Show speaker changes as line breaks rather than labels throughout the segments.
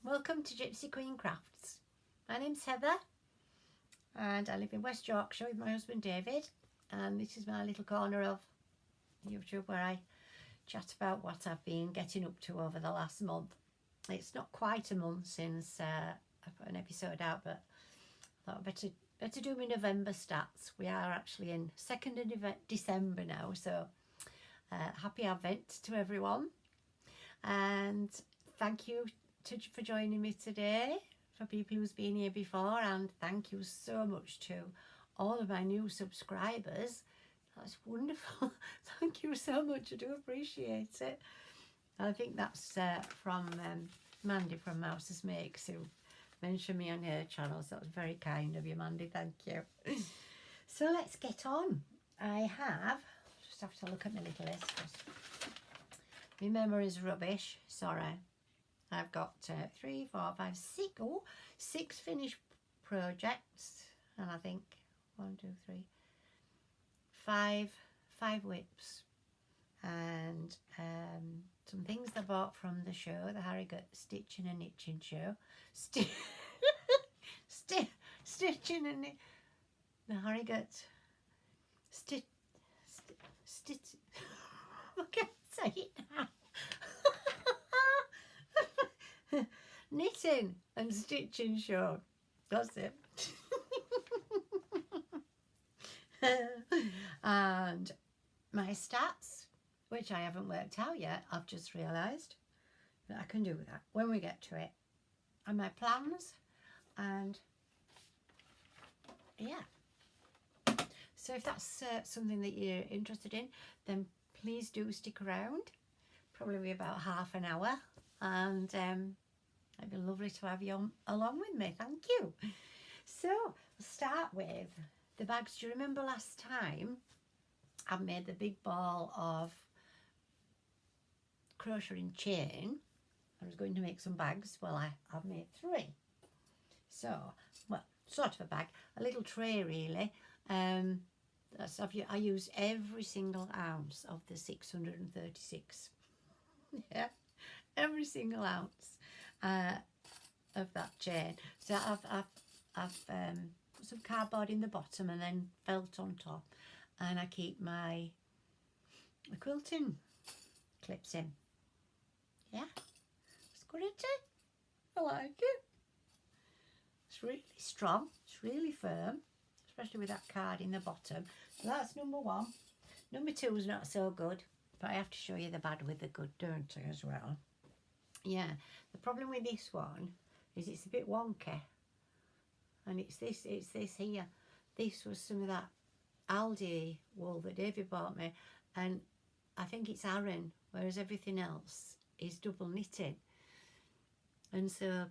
Welcome to Gypsy Queen Crafts. My name's Heather and I live in West Yorkshire with my husband David, and this is my little corner of YouTube where I chat about what I've been getting up to over the last month. It's not quite a month since I put an episode out, but I thought I'd better do my November stats. We are actually in 2nd of December now, so happy Advent to everyone, and thank you for joining me today, for people who's been here before, and thank you so much to all of my new subscribers. That's wonderful. Thank you so much. I do appreciate it. I think that's from Mandy from Mouse's Makes, who mentioned me on her channel, so that was very kind of you, Mandy. Thank you. So let's get on. I just have to look at my little list. My memory's rubbish, sorry. I've got 3, 4, 5, 6 finished projects, and I think 1, 2, 3, 5 WIPs, and some things I bought from the show, the Harrogate Stitching and Knitting show. Stitching and the Harrogate Stitch. I can't say it now. Knitting and stitching show. That's it. And my stats, which I haven't worked out yet, I've just realised that I can do that when we get to it, and my plans, and yeah. So if that's something that you're interested in, then please do stick around. Probably be about half an hour, and it'd be lovely to have you along with me. Thank you. So we'll start with the bags. Do you remember last time I made the big ball of crocheting chain? I was going to make some bags. Well, I've made 3. So, well, sort of a bag, a little tray really. I used every single ounce of the 636. Yeah, every single ounce of that chain. So I've put some cardboard in the bottom and then felt on top, and I keep my quilting clips in. Yeah, it's good, isn't it? I like it. It's really strong, it's really firm, especially with that card in the bottom. So that's number 1. Number 2 is not so good, but I have to show you the bad with the good, don't I, as well. Yeah, the problem with this one is it's a bit wonky, and it's this here. This was some of that Aldi wool that David bought me, and I think it's Aran, whereas everything else is double knitting. And so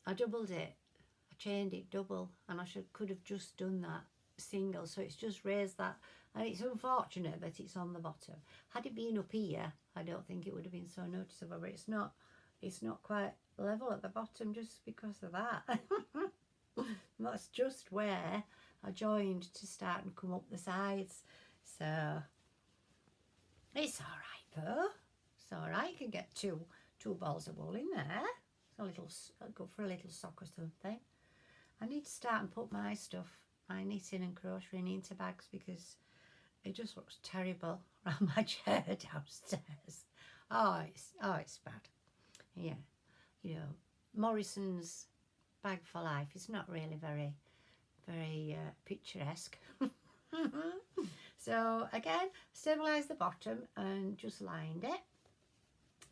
I doubled it, I chained it double, and I could have just done that single, so it's just raised that, and it's unfortunate that it's on the bottom. Had it been up here, I don't think it would have been so noticeable, but it's not quite level at the bottom just because of that. That's just where I joined to start and come up the sides. So it's all right though. It's all right. You can get two balls of wool in there. I'll go for a little sock or something. I need to start and put my stuff, my knitting and crocheting, into bags, because it just looks terrible around my chair downstairs. Oh, it's bad. Yeah, you know, Morrison's Bag for Life is not really very picturesque. So again, stabilised the bottom and just lined it.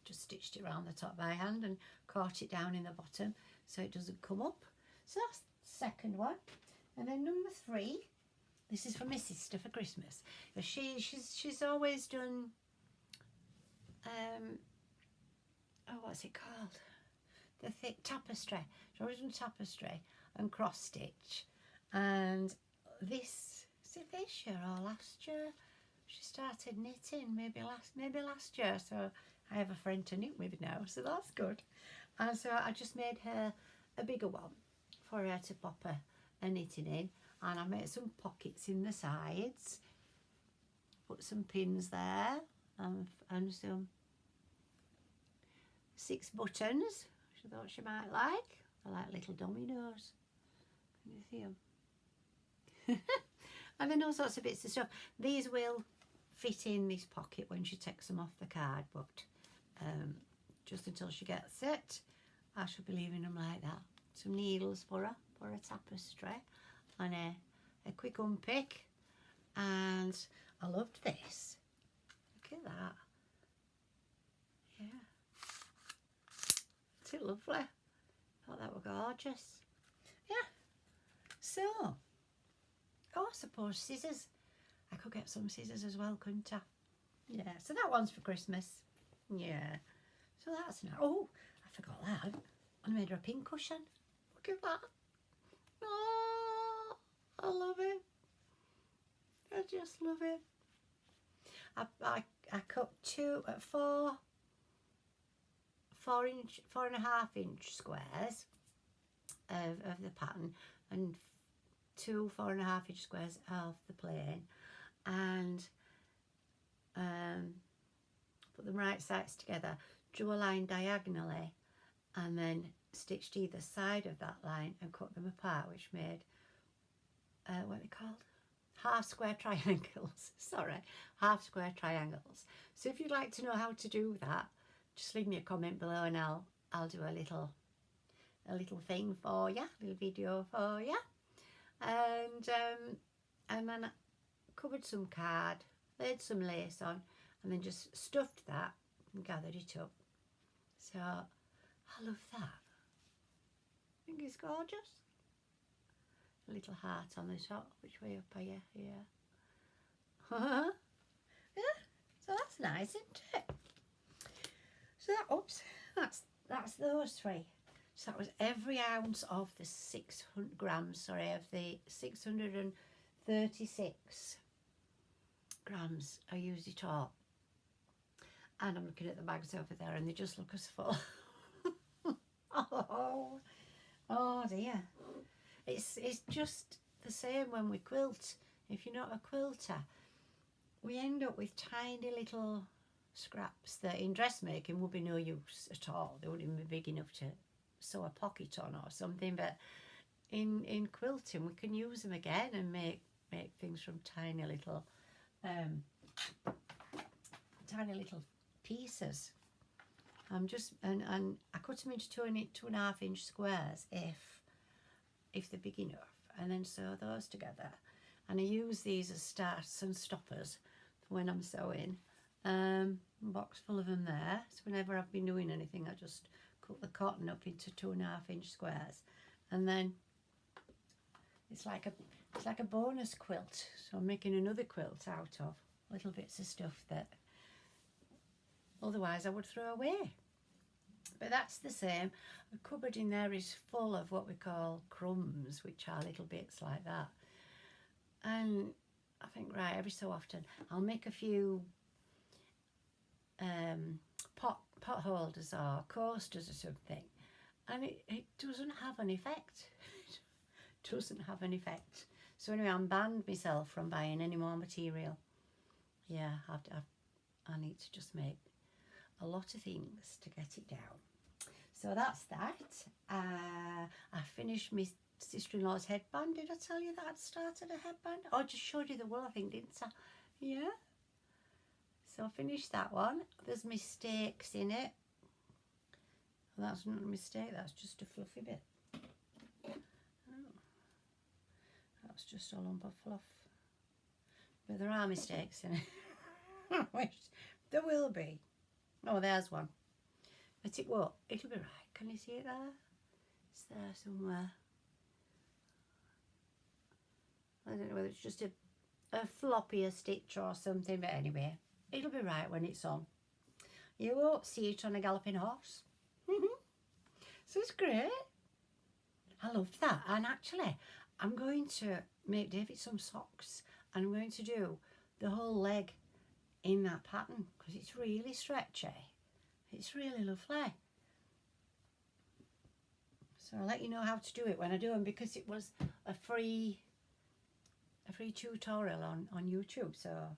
Just stitched it around the top by hand and caught it down in the bottom so it doesn't come up. So that's the second one. And then number 3, this is for my sister for Christmas. She's always done what's it called? The thick tapestry. She's always done tapestry and cross stitch. And is it this year or last year? She started knitting, maybe last year. So I have a friend to knit with now, so that's good. And so I just made her a bigger one for her to pop a knitting in, and I made some pockets in the sides, put some pins there, and some 6 buttons. which I thought she might like. I like little dominoes. Can you see them? And then all sorts of bits of stuff. These will fit in this pocket when she takes them off the card, but just until she gets it, I shall be leaving them like that. Some needles for her, for a tapestry, and a quick unpick. And I loved this. Look at that. Yeah. Isn't it lovely? I thought that were gorgeous. Yeah. So, oh, I suppose scissors. I could get some scissors as well, couldn't I? Yeah, so that one's for Christmas. Yeah. So that's nice. Oh, I forgot that. I made her a pin cushion. Look at that. Oh, I love it. I just love it. I cut 4.5 inch squares of the pattern, and 2 4.5 inch squares of the plain, and put them right sides together, drew a line diagonally, and then stitched either side of that line and cut them apart, which made what are they called? Half square triangles. Sorry, half square triangles. So if you'd like to know how to do that, just leave me a comment below, and I'll do a little thing for you, a little video for you. And then I covered some card, laid some lace on, and then just stuffed that and gathered it up. So I love that. I think it's gorgeous. A little heart on the top. Which way up are you? Yeah. Yeah. So that's nice, isn't it? So that, oops, that's those three. So that was every ounce of the 600 grams. Sorry, of the 636 grams. I used it all. And I'm looking at the bags over there, and they just look as full. Oh dear. It's just the same when we quilt. If you're not a quilter, we end up with tiny little scraps that in dressmaking would be no use at all. They wouldn't even be big enough to sew a pocket on or something. But in quilting, we can use them again and make things from tiny little pieces. And I cut them into 2.5 inch squares if they're big enough, and then sew those together. And I use these as starts and stoppers for when I'm sewing. Box full of them there. So whenever I've been doing anything, I just cut the cotton up into 2.5 inch squares, and then it's like a bonus quilt. So I'm making another quilt out of little bits of stuff that otherwise I would throw away. But that's the same. The cupboard in there is full of what we call crumbs, which are little bits like that. And I think, right, every so often I'll make a few pot holders or coasters or something, and it doesn't have an effect. It doesn't have an effect. So anyway, I'm banned myself from buying any more material. Yeah, I need to just make a lot of things to get it down. So that's that. I finished my sister-in-law's headband. Did I tell you that I'd started a headband? Oh, I just showed you the wool, I think, didn't I? Yeah. So I finished that one. There's mistakes in it. Well, that's not a mistake, that's just a fluffy bit. Oh. That's just a lump of fluff. But there are mistakes in it. Which there will be. Oh, there's one. But it won't. It'll be right. Can you see it there? It's there somewhere. I don't know whether it's just a floppier stitch or something, but anyway, it'll be right when it's on. You won't see it on a galloping horse. So it's great. I loved that. And actually, I'm going to make David some socks, and I'm going to do the whole leg in that pattern because it's really stretchy. It's really lovely. So I'll let you know how to do it when I do them, because it was a free tutorial on YouTube, so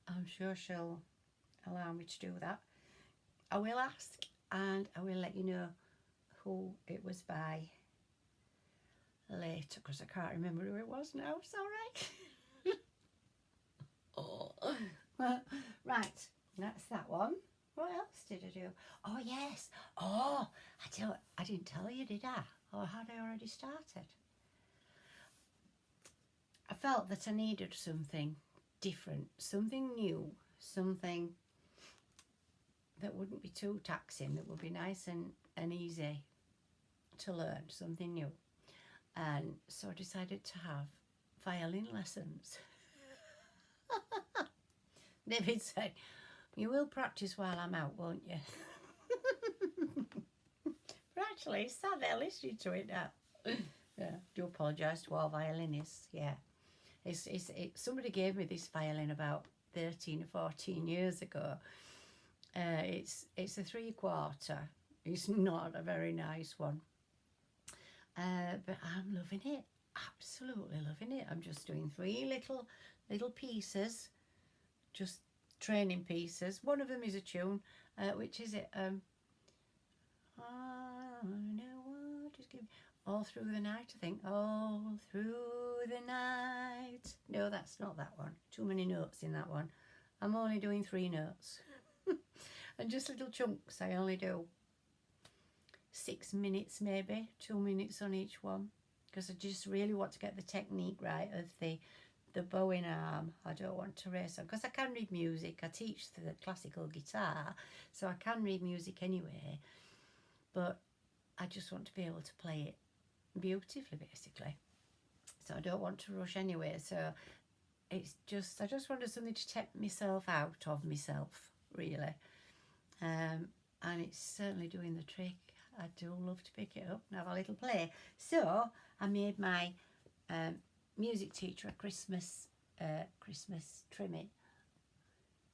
I'm sure she'll allow me to do that. I will ask, and I will let you know who it was by later, because I can't remember who it was now. It's all right. Oh, right, that's that one. What else did I do? Oh yes. Oh, I didn't tell you, did I? Or had I already started? I felt that I needed something different, something new, something that wouldn't be too taxing, that would be nice and easy to learn, something new. And so I decided to have violin lessons. David said, "You will practice while I'm out, won't you?" But actually, he's sat there listening to it now. Yeah, do apologise to all violinists. Yeah, somebody gave me this violin about 13 or 14 years ago. It's a 3/4. It's not a very nice one, but I'm loving it. Absolutely loving it. I'm just doing 3 little pieces, just training pieces. One of them is a tune. Which is it? Just give me All Through the Night, I think. All Through the Night. No, that's not that one. Too many notes in that one. I'm only doing 3 notes. And just little chunks. I only do 6 minutes, maybe 2 minutes on each one, because I just really want to get the technique right of the bowing arm. I don't want to race on, because I can read music. I teach the classical guitar, so I can read music anyway, but I just want to be able to play it beautifully, basically. So I don't want to rush anyway. So it's just, I just wanted something to take myself out of myself, really. And it's certainly doing the trick. I do love to pick it up and have a little play. So I made my music teacher a Christmas trimming.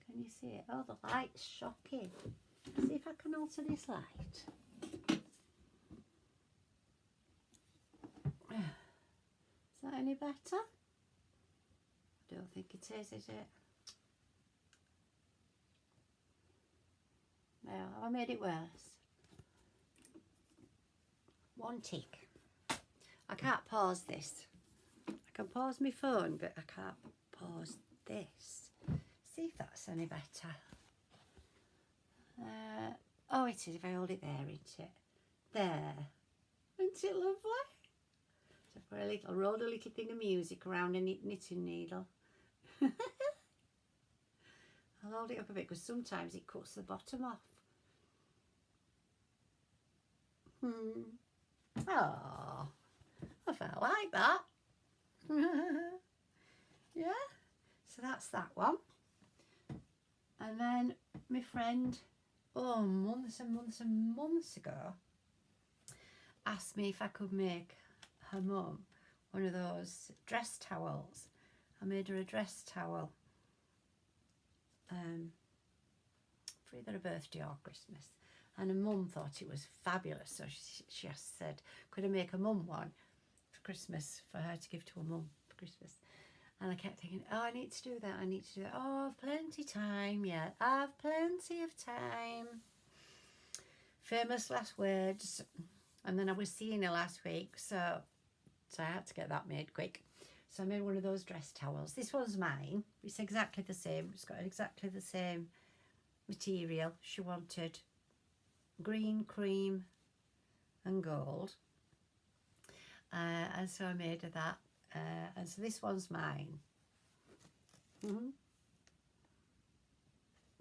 Can you see it? Oh, the light's shocking. See if I can alter this light. Is that any better? I don't think it is it? No, have I made it worse? One tick. I can't pause this. I can pause my phone, but I can't pause this. See if that's any better. Oh, it is if I hold it there, isn't it? There. Isn't it lovely? So I've rolled a little thing of music around a knitting needle. I'll hold it up a bit, because sometimes it cuts the bottom off. Oh, I felt like that. Yeah, so that's that one. And then my friend, months and months and months ago, asked me if I could make her mum one of those dress towels. I made her a dress towel for either a birthday or Christmas, and her mum thought it was fabulous, so she said, could I make a mum one for Christmas, for her to give to her mum for Christmas? And I kept thinking, oh, I need to do that, I need to do that. Oh, I've plenty time yet. I've plenty of time. Famous last words. And then I was seeing her last week, so I had to get that made quick. So I made one of those dress towels. This one's mine. It's exactly the same. It's got exactly the same material. She wanted green, cream and gold. And so I made her that. And so this one's mine.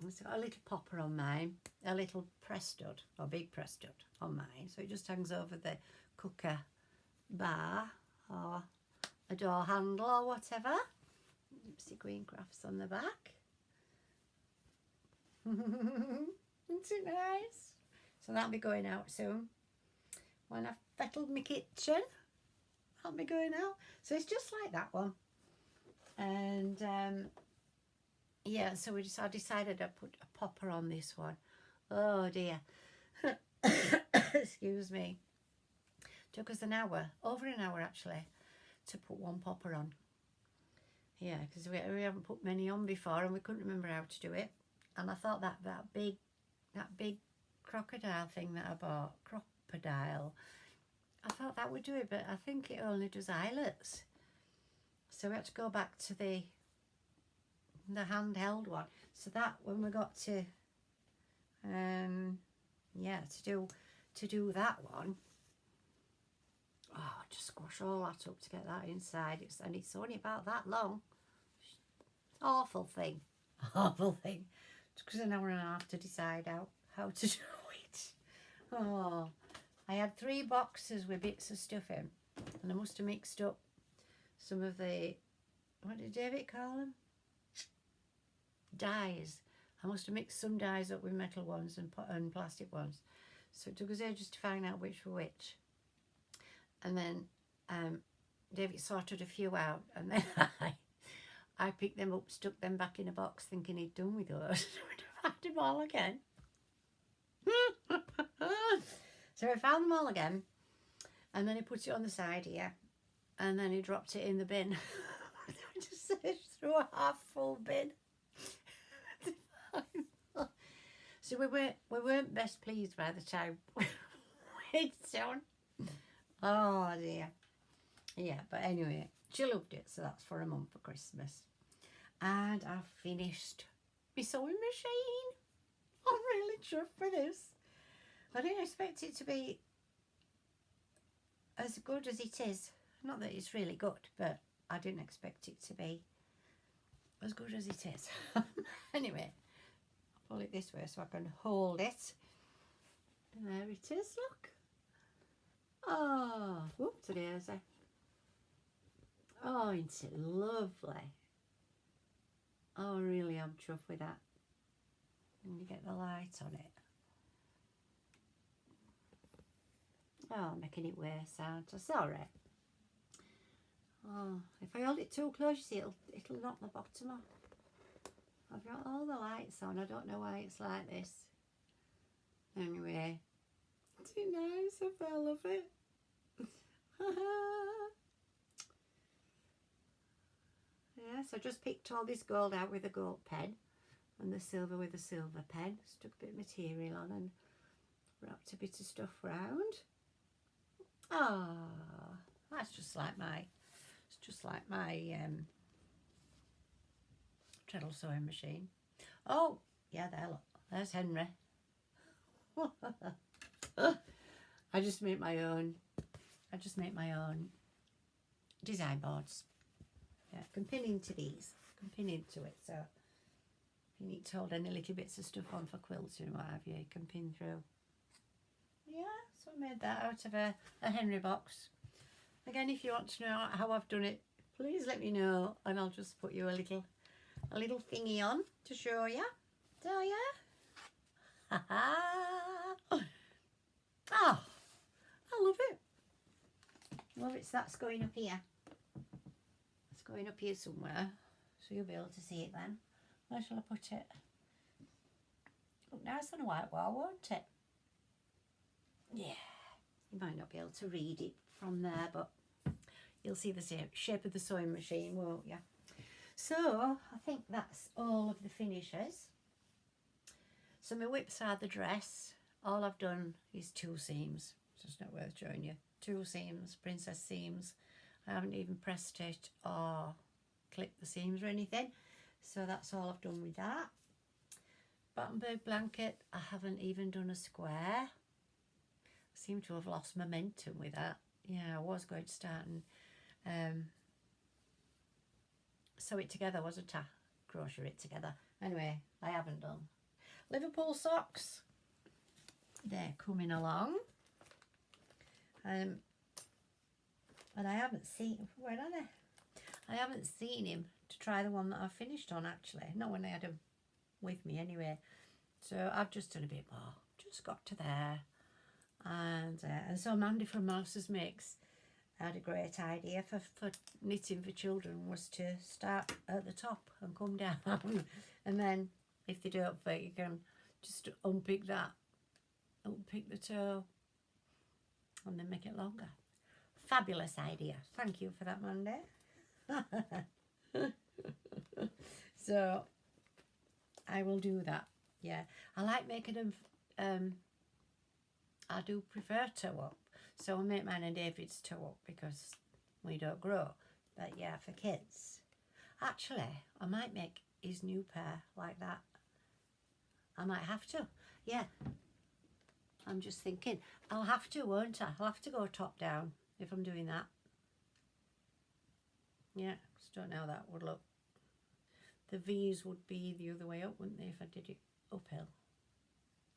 It's got a little popper on mine, a little press stud, or big press stud on mine. So it just hangs over the cooker bar or a door handle or whatever. See green crafts on the back. Isn't it nice? So that'll be going out soon. When I've fettled my kitchen, I'll be going out. So it's just like that one. And yeah, so I decided I'd put a popper on this one. Oh dear. Excuse me. Took us an hour, over an hour actually, to put one popper on. Yeah, because we haven't put many on before and we couldn't remember how to do it. And I thought that big crocodile thing that I bought, crocodile. I thought that would do it, but I think it only does eyelets. So we had to go back to the handheld one. So that when we got to yeah, to do that one, oh, just squash all that up to get that inside. And it's only about that long. Awful thing. Awful thing. It took us an hour and a half to decide how to do it. Oh, I had 3 boxes with bits of stuff in, and I must have mixed up some of the, what did David call them? Dyes. I must have mixed some dyes up with metal ones and plastic ones. So it took us ages to find out which were which. And then David sorted a few out, and then I picked them up, stuck them back in a box, thinking he'd done with those. We'd have them all again. So I found them all again, and then he put it on the side here, and then he dropped it in the bin. Just searched through a half full bin. So we weren't best pleased by the time it's done. Oh dear. Yeah, but anyway, she loved it, so that's for a mum for Christmas. And I've finished my sewing machine. I'm really chuffed for this. I didn't expect it to be as good as it is. Not that it's really good, but I didn't expect it to be as good as it is. Anyway, I'll pull it this way so I can hold it. And there it is, look. Oh, whoops, there's a. Oh, isn't it lovely? Oh, really, I'm chuffed with that. And you get the light on it. Oh, I'm making it worse, aren't I? Sorry. Oh, if I hold it too close, you see, it'll knock the bottom off. I've got all the lights on. I don't know why it's like this. Anyway, isn't it nice? I love it. Yes, I just picked all this gold out with a gold pen and the silver with a silver pen. Stuck a bit of material on and wrapped a bit of stuff round. Ah, that's just like my, it's just like my treadle sewing machine. Oh, yeah, there, look, there's Henry. I just make my own design boards. Yeah, I can pin into these, I can pin into it, so if you need to hold any little bits of stuff on for quilting and what have you, you can pin through. Yeah, so I made that out of a Henry box. Again, if you want to know how I've done it, please let me know, and I'll just put you a little thingy on to show you. So yeah. Oh, I love it. Love it. So that's going up here. It's going up here somewhere, so you'll be able to see it then. Where shall I put it? Look nice on a white wall, won't it? Yeah. You might not be able to read it from there, but you'll see the shape of the sewing machine, won't you? So I think that's all of the finishes. So my whips are the dress. All I've done is 2 seams. So it's not worth showing you. 2 seams, princess seams. I haven't even pressed it or clipped the seams or anything. So that's all I've done with that. Battenberg blanket, I haven't even done a square. I seem to have lost momentum with that. Yeah, I was going to start and sew it together, wasn't I? Crochet it together. Anyway, I haven't done. Liverpool socks, they're coming along. And I haven't seen, where are they? I haven't seen him to try the one that I've finished on, actually. Not when I had him with me anyway. So I've just done a bit more. Just got to there. And so Mandy from Mouse's Mix had a great idea for knitting for children, was to start at the top and come down. And then if they don't fit, you can just unpick that, unpick the toe, and then make it longer. Fabulous idea. Thank you for that, Mandy. So I will do that. Yeah, I like making them I do prefer toe up. So I make mine and David's toe up because we don't grow. But yeah, for kids. Actually, I might make his new pair like that. I might have to. Yeah. I'm just thinking. I'll have to, won't I? I'll have to go top down if I'm doing that. Yeah, just don't know how that would look. The V's would be the other way up, wouldn't they, if I did it uphill?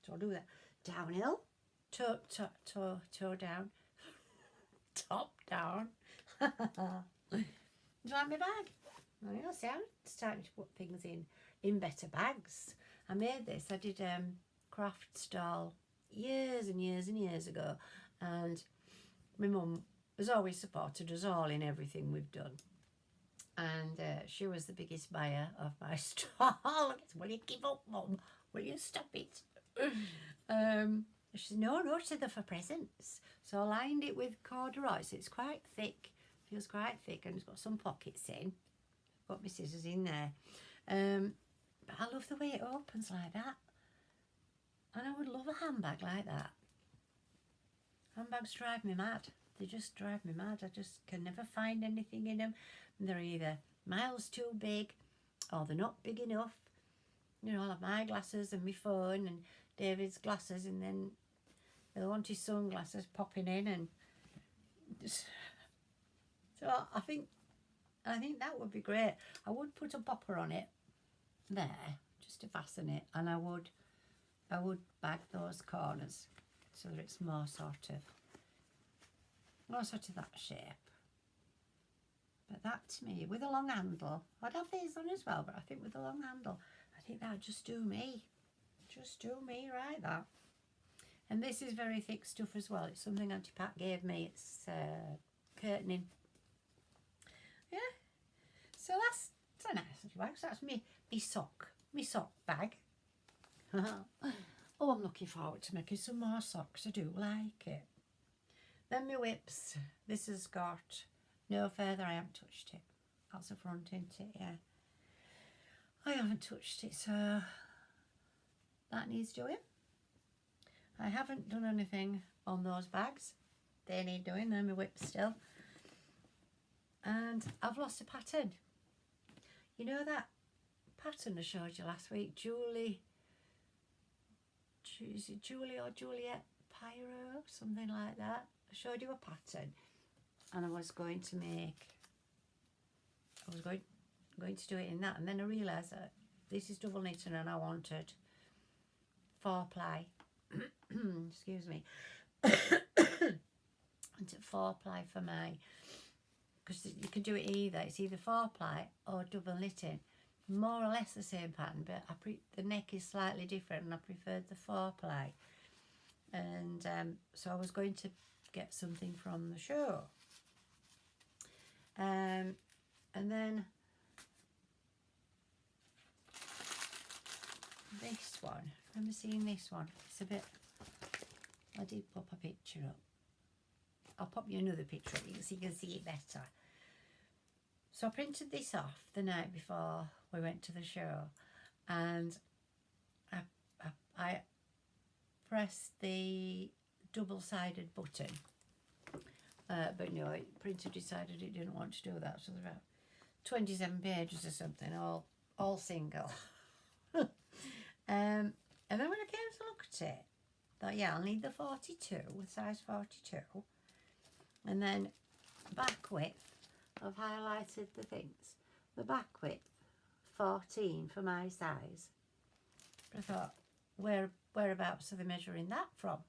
So I'll do that. Downhill, toe down, top down. Do you like my bag? I know, see, I'm starting to put things in better bags. I made this. I did craft stall years and years and years ago, and my mum has always supported us all in everything we've done. And she was the biggest buyer of my stall. Will you give up, Mum? Will you stop it? She said, no, they're for presents. So I lined it with corduroy. So it's quite thick, feels quite thick, and it's got some pockets in. I've got my scissors in there. But I love the way it opens like that. And I would love a handbag like that. Handbags drive me mad. They just drive me mad. I just can never find anything in them. They're either miles too big or they're not big enough. You know, I'll have my glasses and my phone and David's glasses, and then he'll want his sunglasses popping in, and just... So I think that would be great. I would put a popper on it there just to fasten it, and I would bag those corners so that it's more sort of that shape. But that, to me, with a long handle, I'd have these on as well, but I think with a long handle, I think that would just do me. Just do me right, that. And this is very thick stuff as well. It's something Auntie Pat gave me. It's curtaining. Yeah. So that's a nice little bag. So that's me sock bag. Oh, I'm looking forward to making some more socks. I do like it. Then my W.I.Ps. This has got no further. I haven't touched it. That's the front, isn't it? Yeah. I haven't touched it, so that needs doing. I haven't done anything on those bags. They need doing. They're my W.I.Ps still. And I've lost a pattern. You know that pattern I showed you last week? Is it Julie or Juliet Piro? Something like that. I showed you a pattern. And I was going to do it in that, and then I realised that this is double knitting and I wanted 4-ply. Excuse me. And 4-ply for my, because you can do it either. It's either 4-ply or double knitting. More or less the same pattern, but the neck is slightly different, and I preferred the 4-ply. And so I was going to get something from the show. And then this one, I remember seeing this one. It's a bit, I did pop a picture up. I'll pop you another picture up so you can see it better. So I printed this off the night before we went to the show, and I pressed the double-sided button. But no, printer decided it didn't want to do that, so there's about 27 pages or something, all single. And then when I came to look at it, I thought, yeah, I'll need the 42, size 42. And then back width, I've highlighted the things. The back width, 14 for my size. But I thought, whereabouts are they measuring that from?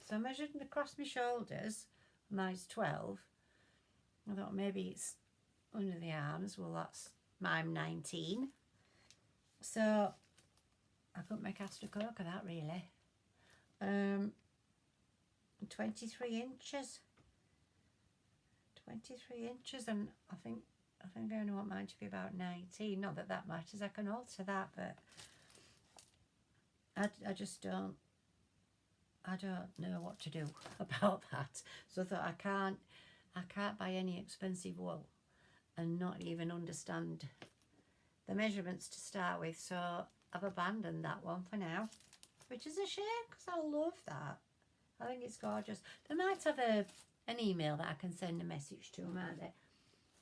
So I measured across my shoulders. Mine's 12. I thought maybe it's under the arms. Well, I'm 19. So I couldn't make Astra Coke of that, really. 23 inches. 23 inches, and I think I only want mine to be about 19. Not that that matters. I can alter that, but I just don't. I don't know what to do about that. So I thought I can't buy any expensive wool and not even understand the measurements to start with. So I've abandoned that one for now, which is a shame because I love that. I think it's gorgeous. They might have an email that I can send a message to, might they?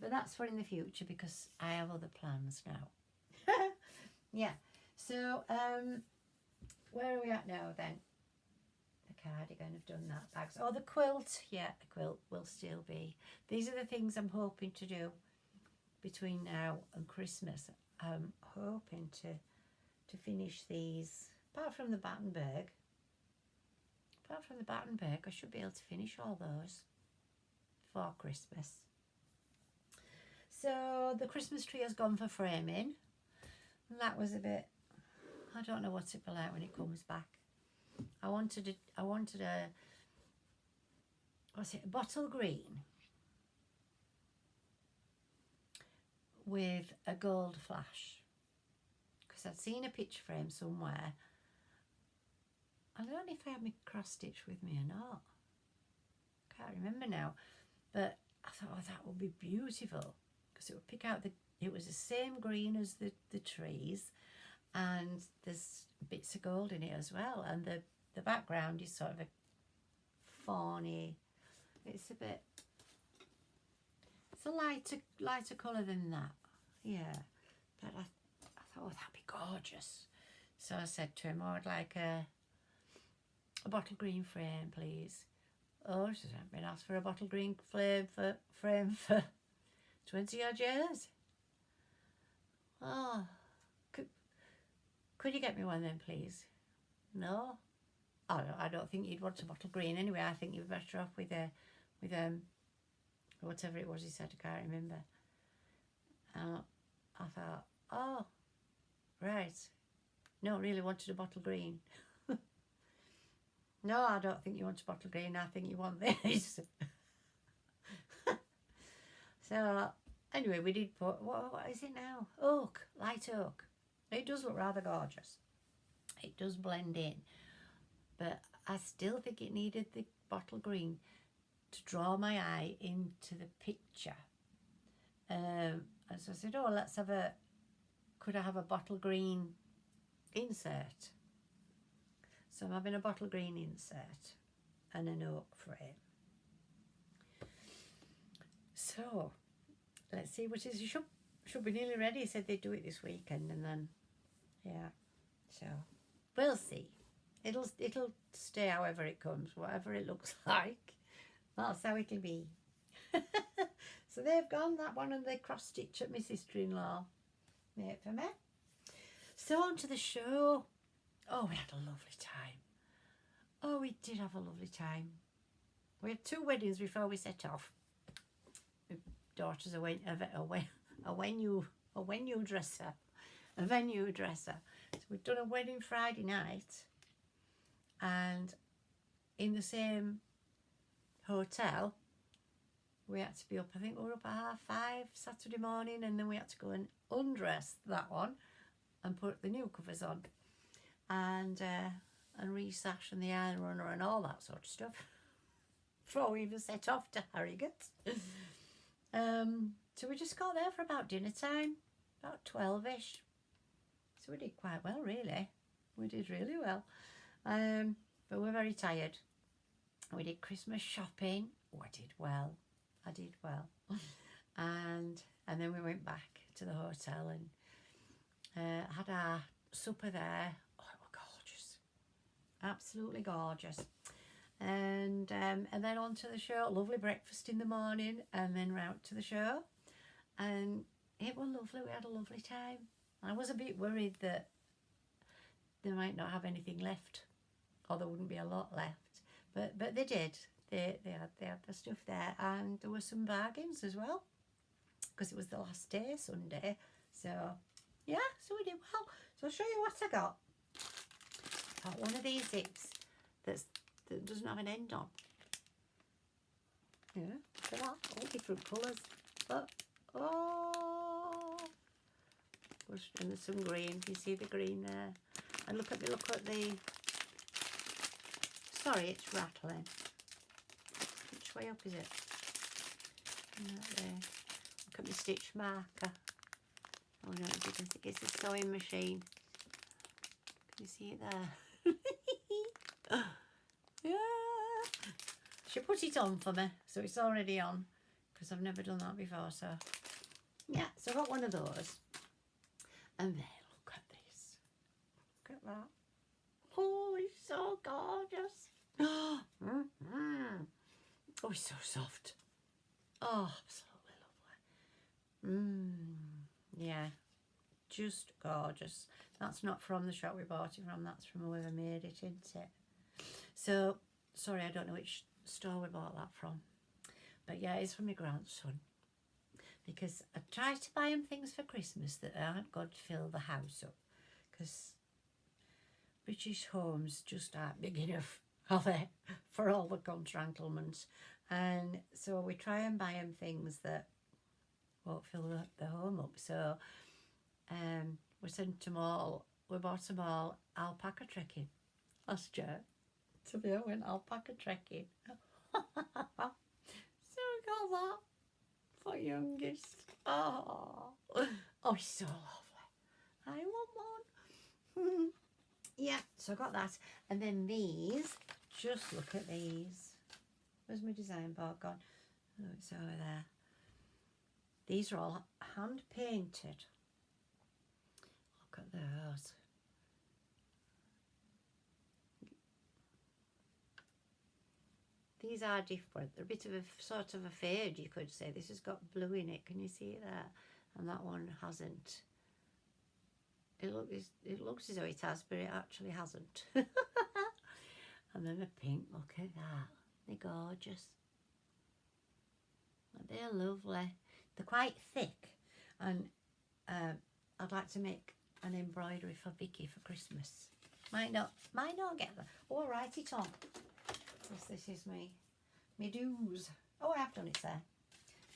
But that's for in the future because I have other plans now. Yeah. So, where are we at now then? The cardigan, I've done that. Bags. Oh, the quilt. Yeah, the quilt will still be. These are the things I'm hoping to do between now and Christmas. I'm hoping to finish these. Apart from the Battenberg. I should be able to finish all those for Christmas. So the Christmas tree has gone for framing. And that was a bit, I don't know what it will like when it comes back. I wanted a what's it, a bottle green with a gold flash. Because I'd seen a picture frame somewhere. I don't know if I had my cross stitch with me or not. Can't remember now. But I thought, oh, that would be beautiful. Because it would pick out it was the same green as the trees. And there's bits of gold in it as well. And the background is sort of a fawny. It's a bit, it's a lighter colour than that. Yeah. But I thought, oh, that'd be gorgeous. So I said to him, oh, I'd like a bottle green frame, please. Oh, she hasn't been asked for a bottle green frame for 20 odd years. Oh, could you get me one then, please? No? Oh, no, I don't think you'd want a bottle green anyway. I think you're better off with whatever it was he said, I can't remember. I thought, oh, right. No, really wanted a bottle green. No, I don't think you want a bottle green. I think you want this. So, anyway, we did put, what is it now? Oak, light oak. It does look rather gorgeous. It does blend in. But I still think it needed the bottle green to draw my eye into the picture. And so I said, oh, could I have a bottle green insert? So I'm having a bottle green insert and an oak frame. So let's see what it is. You should be nearly ready. He said they'd do it this weekend, and then yeah. So we'll see. It'll stay however it comes, whatever it looks like. That's how it'll be. So they've gone, that one, and they cross stitch at my sister-in-law made for me. So on to the show. Oh, we had a lovely time. Oh, we did have a lovely time. We had 2 weddings before we set off. My daughter's a venue dresser. So we'd done a wedding Friday night, and in the same hotel we had to be up, I think we were up at 5:30 Saturday morning, and then we had to go and undress that one and put the new covers on, and resash and the iron runner and all that sort of stuff before we even set off to Harrogate. So we just got there for about dinner time, about 12ish. So we did quite well, really. We did really well. But we're very tired. We did Christmas shopping. Oh, I did well. And then we went back to the hotel and had our supper there. Oh, it was gorgeous. Absolutely gorgeous. And then on to the show. Lovely breakfast in the morning, and then round to the show. And it was lovely. We had a lovely time. I was a bit worried that they might not have anything left, or there wouldn't be a lot left, but they did. They had the stuff there, and there were some bargains as well, because it was the last day, Sunday. So yeah, so we did well. So I'll show you what I got. Got one of these zips that doesn't have an end on. Yeah, look at that, all different colours. But oh, and there's some green. You see the green there? And look at the. Sorry, it's rattling. Which way up is it? Right there. Look at the stitch marker. Oh no, you can see it's a sewing machine. Can you see it there? Yeah, She put it on for me, so it's already on, because I've never done that before. So yeah, so I got one of those. And then look at this. Look at that. Oh, it's so gorgeous. Oh, it's so soft. Oh, absolutely lovely. Yeah, just gorgeous. That's not from the shop we bought it from. That's from whoever made it, isn't it? So, sorry, I don't know which store we bought that from. But yeah, it's from my grandson. Because I try to buy him things for Christmas that aren't going to fill the house up. Because British homes just aren't big enough, are they, for all the contrantlements. And so we try and buy him things that won't fill the home up. So we bought them all alpaca trekking last year. So we went alpaca trekking. So we got that for youngest. Oh, it's so lovely. I want one. Yeah, so I got that. And then these, just look at these. Where's my design board gone? Oh, it's over there. These are all hand painted. Look at those. These are different. They're a bit of a sort of a fade, you could say. This has got blue in it. Can you see it there? And that one hasn't. It looks as though it has, but it actually hasn't. And then the pink, look at that. They're gorgeous. They're lovely. They're quite thick. And I'd like to make an embroidery for Vicky for Christmas. Might not get them. Oh, I'll write it on. This is me do's. Oh, I have done it there.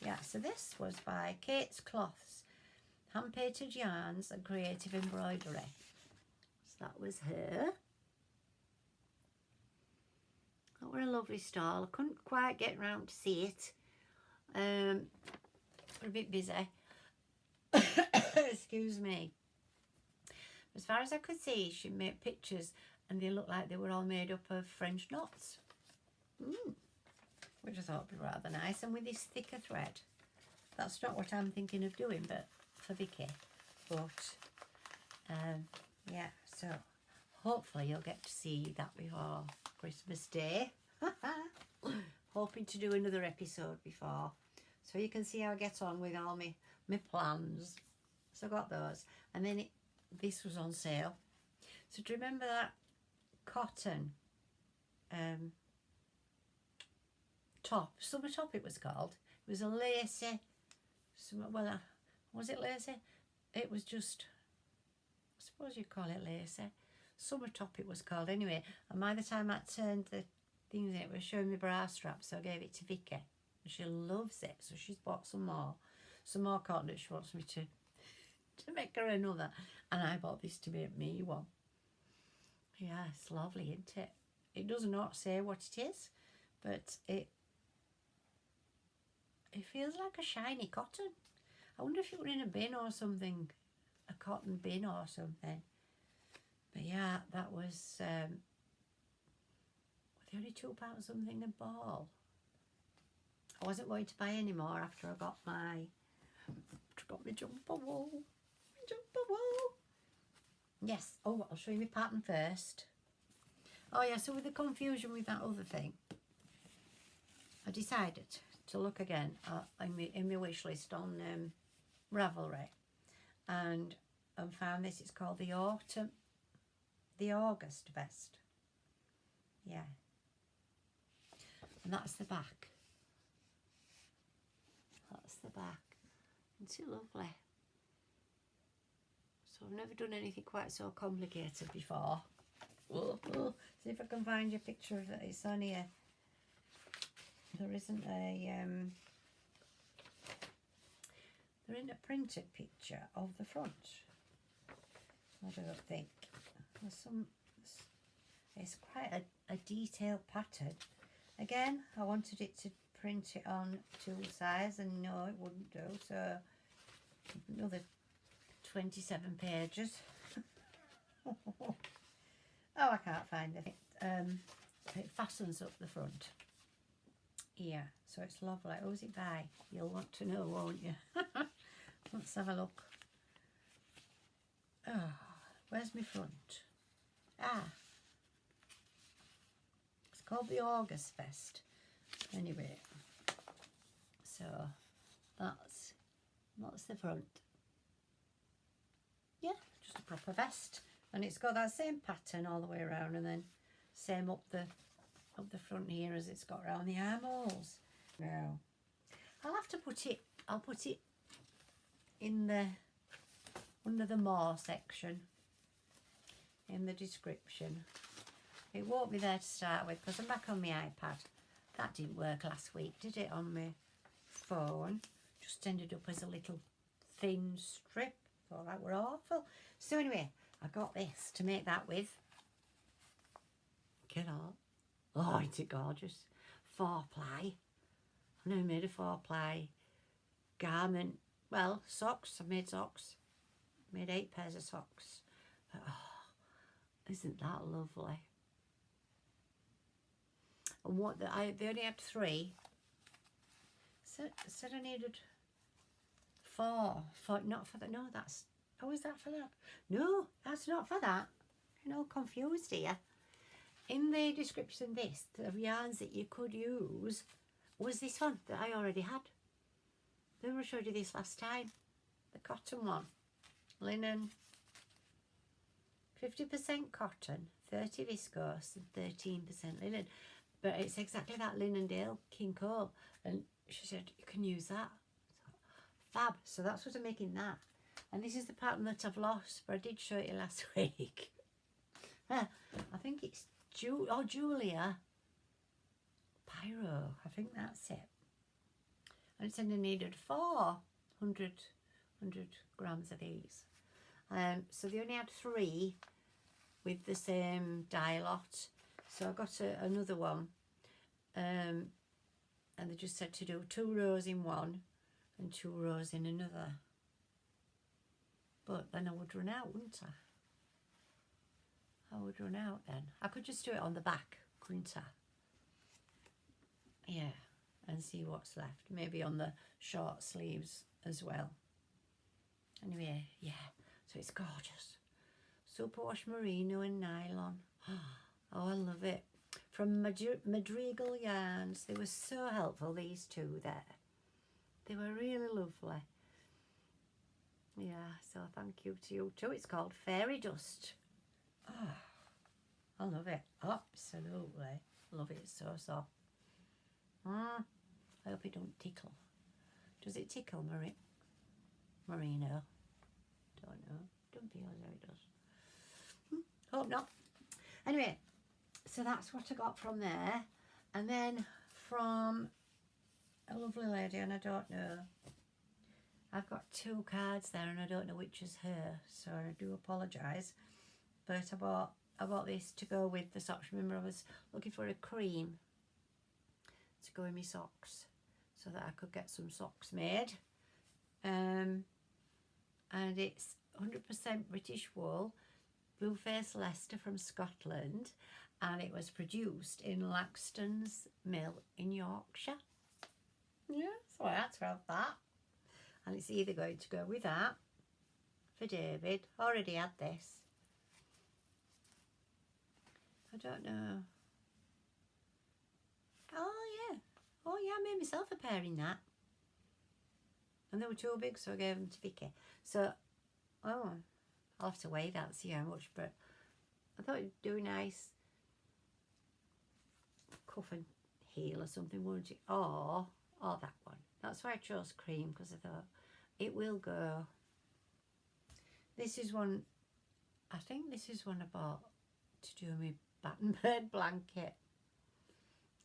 Yeah, so this was by Kate's Cloths, hand painted yarns and creative embroidery. So that was her. That were a lovely stall. I couldn't quite get round to see it. We're a bit busy. Excuse me. As far as I could see, she made pictures and they looked like they were all made up of French knots. Which I thought would be rather nice, and with this thicker thread. That's not what I'm thinking of doing, but for Vicky. But yeah, so hopefully you'll get to see that before Christmas Day. Hoping to do another episode before, so you can see how I get on with all my plans. So I got those, and then this was on sale. So do you remember that cotton top, summer top it was called? It was a lacy, was it lacy? It was just, I suppose you'd call it lacy. Summer top it was called anyway. And by the time I turned the things in, it was showing me bra straps, so I gave it to Vicky. And she loves it, so she's bought some more cotton that she wants me to make her another. And I bought this to make me one. Yeah, it's lovely, isn't it? It does not say what it is, but it feels like a shiny cotton. I wonder if it were in a bin or something, a cotton bin or something. But yeah, that was, were they only £2 something a ball? I wasn't going to buy any more after I got my jumper wool. Yes, oh, I'll show you my pattern first. Oh yeah, so with the confusion with that other thing, I decided to look again in my wish list on Ravelry, and found this. It's called the August vest. Yeah, and that's the back. That's the back. Isn't it lovely? So I've never done anything quite so complicated before. See if I can find you a picture of it. It's on here. There isn't a printed picture of the front. I don't think. It's quite a detailed pattern. Again, I wanted it to print it on 2 sides, and no, it wouldn't do. So another 27 pages. Oh, I can't find it. It fastens up the front. here. So it's lovely. Who's it by? You'll want to know, won't you? Let's have a look. Oh, where's my front? Ah, it's called the August Fest. Anyway, so that's the front. Yeah, just a proper vest, and it's got that same pattern all the way around, and then same up the front here as it's got around the armholes. Now, I'll have to put it. I'll put it in the under the more section in the description. It won't be there to start with because I'm back on my iPad. That didn't work last week, did it, on my phone? Just ended up as a little thin strip. Thought that were awful. So anyway, I got this to make that with. Get on. Oh, isn't it gorgeous? 4-ply. I never made a 4-ply garment. Well, socks. I made socks. Made 8 pairs of socks. But, oh, isn't that lovely? And what they only had 3. Said I needed 4. Not for that. No, that's. Oh, is that for that? No, that's not for that. You're all confused here. In the description, the yarns that you could use was this one that I already had. Remember I showed you this last time? The cotton one. Linen. 50% cotton, 30 viscose and 13% linen. But it's exactly that Linendale King Cole. And she said, you can use that. So, fab. So that's what I'm making that. And this is the pattern that I've lost, but I did show it you last week. I think it's Julia Piro. I think that's it. And it said I needed 400 grams of these. So they only had 3 with the same dye lot. So I got another one. And they just said to do 2 rows in one and 2 rows in another. But then I would run out, wouldn't I? I would run out then. I could just do it on the back, couldn't I? Yeah, and see what's left. Maybe on the short sleeves as well. Anyway, yeah, so it's gorgeous. Superwash merino and nylon. Oh, I love it. From Madrigal Yarns. They were so helpful, these two there. They were really lovely. Yeah, so thank you to you too. It's called Fairy Dust. Oh, I love it. Absolutely. Love it so soft. I hope it don't tickle. Does it tickle, merino? Don't know. Don't feel as though it does. Hope not. Anyway, so that's what I got from there. And then from a lovely lady, and I don't know. I've got 2 cards there and I don't know which is her, so I do apologise. But I bought this to go with the socks. Remember, I was looking for a cream to go in my socks so that I could get some socks made. And it's 100% British wool, Blueface Leicester from Scotland, and it was produced in Laxton's Mill in Yorkshire. Yeah, so I had to have that. And it's either going to go with that for David. Already had this. I don't know. Oh yeah, I made myself a pair in that. And they were too big, so I gave them to Vicky. So, I'll have to weigh that, see how much, but I thought it'd do a nice cuff and heel or something, wouldn't it? Or that one. That's why I chose cream, because I thought it will go. This is one, I think this is one I bought to do my batten bird blanket.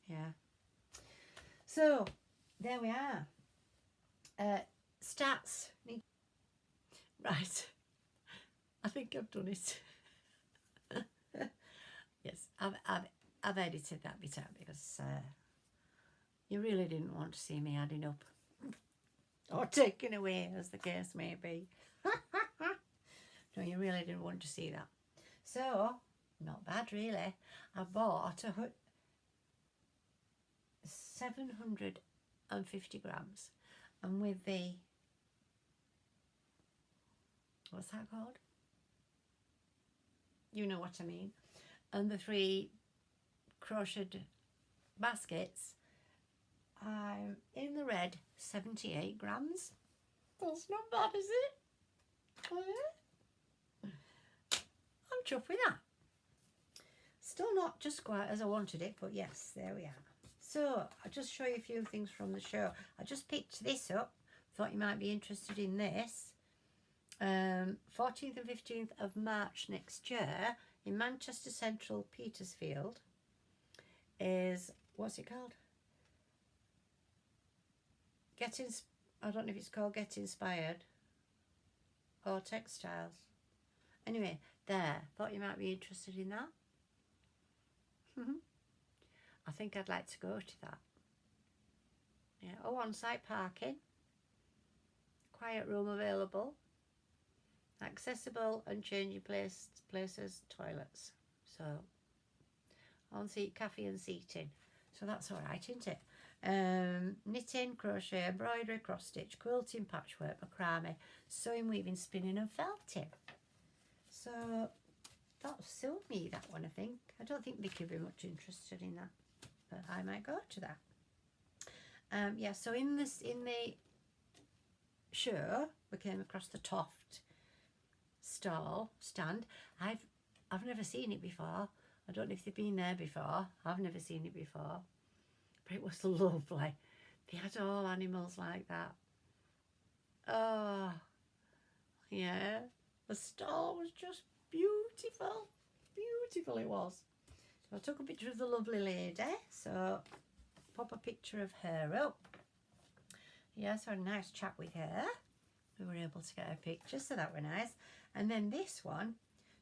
Yeah. So, there we are. Stats. Right. I think I've done it. Yes, I've edited that bit out because you really didn't want to see me adding up or taking away, as the case may be. No, you really didn't want to see that. So, not bad really. I bought 750 grams. And with the, what's that called? You know what I mean. And the 3 crocheted baskets, I'm in the red 78 grams. That's not bad, is it? Oh, yeah. I'm chuffed with that. Still not just quite as I wanted it, but yes, there we are. So I'll just show you a few things from the show. I just picked this up. Thought you might be interested in this. 14th and 15th of March next year in Manchester Central Petersfield is, what's it called? I don't know if it's called Get Inspired or Textiles. Anyway, there. Thought you might be interested in that. I think I'd like to go to that. Yeah. Oh, on-site parking. Quiet room available. Accessible and changing places, toilets. So, on-seat cafe and seating. So that's all right, isn't it? Knitting, crochet, embroidery, cross stitch, quilting, patchwork, macrame, sewing, weaving, spinning and felting. So that'll suit me, that one, I think. I don't think Vicky will be much interested in that, but I might go to that. Yeah, so in the show we came across the Toft stand. I've never seen it before. I don't know if they've been there before. I've never seen it before. But it was lovely. They had all animals like that. Oh, yeah. The stall was just beautiful. Beautiful it was. So I took a picture of the lovely lady. So pop a picture of her up. Yeah, so a nice chat with her. We were able to get a picture, so that were nice. And then this one,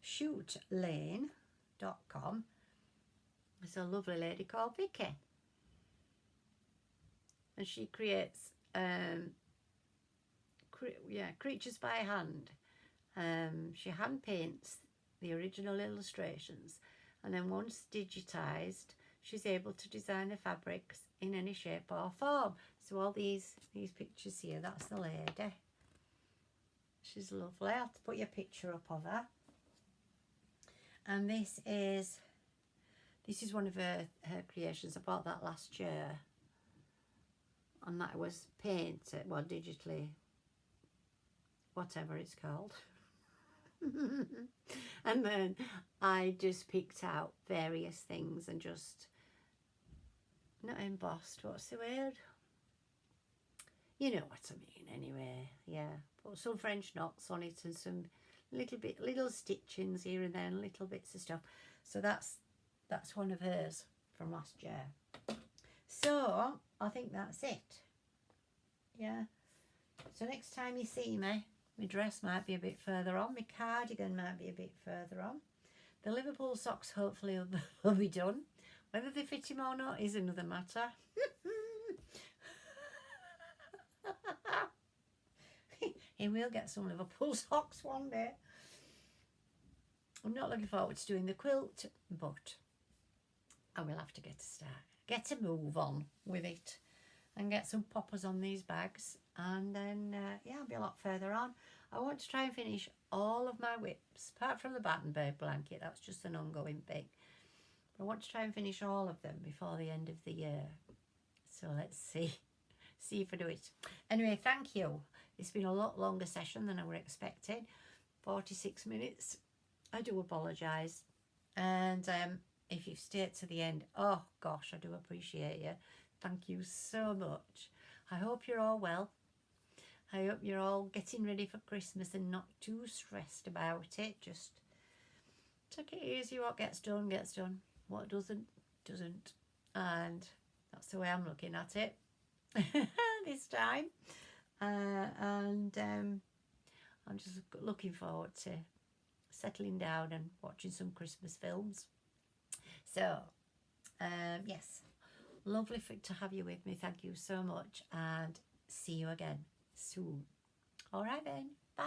shootlane.com. There's a lovely lady called Vicky. And she creates creatures by hand. She hand paints the original illustrations, and then once digitized, she's able to design the fabrics in any shape or form. So all these pictures here, that's the lady. She's lovely. I'll put your picture up of her. And this is one of her creations. I bought that last year. And that was painted, well, digitally, whatever it's called. And then I just picked out various things and just, not embossed, what's the word? You know what I mean, anyway, yeah. Put some French knots on it and some little stitchings here and there and little bits of stuff. So that's one of hers from last year. So I think that's it. Yeah. So next time you see me, my dress might be a bit further on. My cardigan might be a bit further on. The Liverpool socks hopefully will be done. Whether they fit him or not is another matter. He will get some Liverpool socks one day. I'm not looking forward to doing the quilt, but I will have to get a move on with it and get some poppers on these bags, and then yeah, I'll be a lot further on. I want to try and finish all of my WIPs, apart from the Battenberg blanket. That's just an ongoing thing. But I want to try and finish all of them before the end of the year. So let's see if I do it. Anyway, thank you. It's been a lot longer session than I were expecting. 46 minutes. I do apologise. And if you've stayed to the end, oh gosh, I do appreciate you. Thank you so much. I hope you're all well. I hope you're all getting ready for Christmas and not too stressed about it. Just take it easy. What gets done, gets done. What doesn't, doesn't. And that's the way I'm looking at it this time. I'm just looking forward to settling down and watching some Christmas films. So, yes, lovely to have you with me. Thank you so much, and see you again soon. All right then, bye.